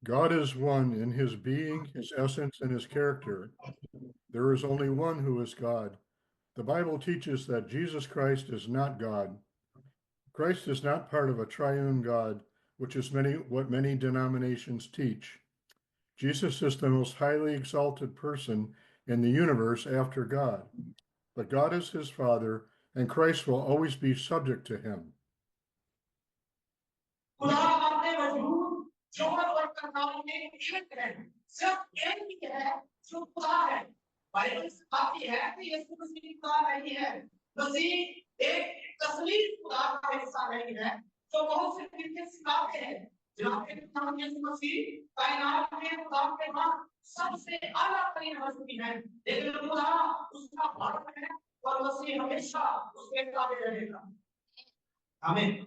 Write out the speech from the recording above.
God is one in his being, his essence, and his character. There is only one who is God. The Bible teaches that Jesus Christ is not God. Christ is not part of a triune God, which is what many denominations teach. Jesus is the most highly exalted person in the universe after God. But God is his Father, and Christ will always be subject to him. सबसे अलग तरीन हस्ती है, लेकिन खुदा उसका भक्त है और मसीह हमेशा उसके साथ रहेगा। आमीन।